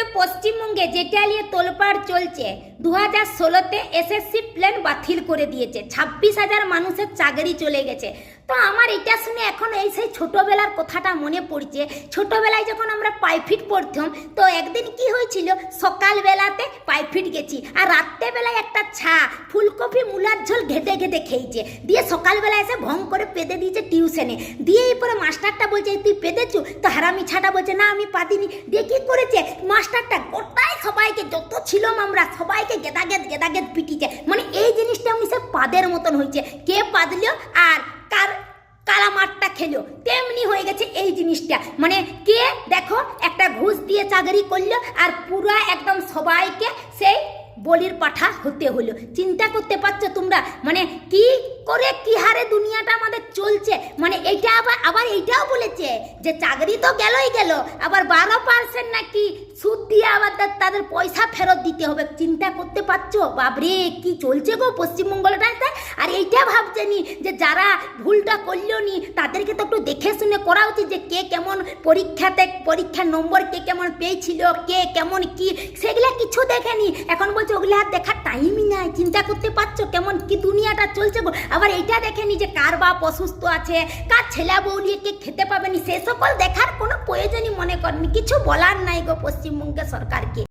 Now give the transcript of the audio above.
মুহূর্তে পশ্চিমবঙ্গে যেটা নিয়ে তোলপাড় চলছে, 2016-তে এসএসসি প্ল্যান বাতিল করে দিয়েছে, 26,000 মানুষের চাকরি চলে গেছে। তো আমার এটা শুনে এখন এই সেই ছোটোবেলার কথাটা মনে পড়ছে। ছোটোবেলায় যখন আমরা প্রাইভেট পড়তাম, তো একদিন কি হয়েছিল, সকালবেলাতে প্রাইভেট গেছি আর রাত্রেবেলায় একটা ছা ফুলকপি মূলার ঝোল ঘেটে ঘেটে খেয়েছে, দিয়ে সকালবেলা এসে ভং করে পেতে দিয়েছে টিউশনে। দিয়ে এরপরে মাস্টারটা বলছে তুই পেতেছু, তো হারামি ছাটা বলছে না আমি পাদিনি। দিয়ে কি করেছে মাস্টারটা, গোটাই সবাইকে যত ছিলাম আমরা সবাইকে গেদাগেদ পিটিছে। মানে এই জিনিসটা এমনি সে পাদের মতন হয়েছে, কে পাদলো আর কার কালা মাঠটা খেলো তেমনি হয়ে গেছে এই জিনিসটা। মানে কে দেখো একটা ঘুষ দিয়ে চাকরি করলো আর পুরা একদম সবাইকে সেই বলির পাঠা হতে হলো। চিন্তা করতে পারছো তোমরা, মানে কি করে কি হারে দুনিয়াটা আমাদের চলছে। মানে এইটা আবার এইটাও বলেছে যে চাকরি তো গেলই গেল, আবার 12% নাকি সুদ দিয়ে আবার তাদের পয়সা ফেরত দিতে হবে। চিন্তা করতে পারছো বাবরে কি চলছে গো পশ্চিমবঙ্গটাতে। আর এইটা ভাবছে নি যে যারা ভুলটা করলো নি তাদেরকে তো একটু দেখে শুনে করা উচিত, যে কে কেমন পরীক্ষার নম্বর কে কেমন পেয়েছিল, কে কেমন কি, সেগুলা কিছু দেখেনি। এখন বলছে ওগুলো আর দেখার টাইমই নাই। চিন্তা করতে পারছো কেমন কি দুনিয়াটা চলছে গো। আবার এইটা দেখেনি যে কার বাপ অসুস্থ আছে, কার ছেলে বউলিয়ে কে খেতে পাবেনি, সে সকল দেখার কোনো প্রয়োজনই মনে করেনি। কিছু বলার নাই গো পশ্চিমবঙ্গের সরকারকে।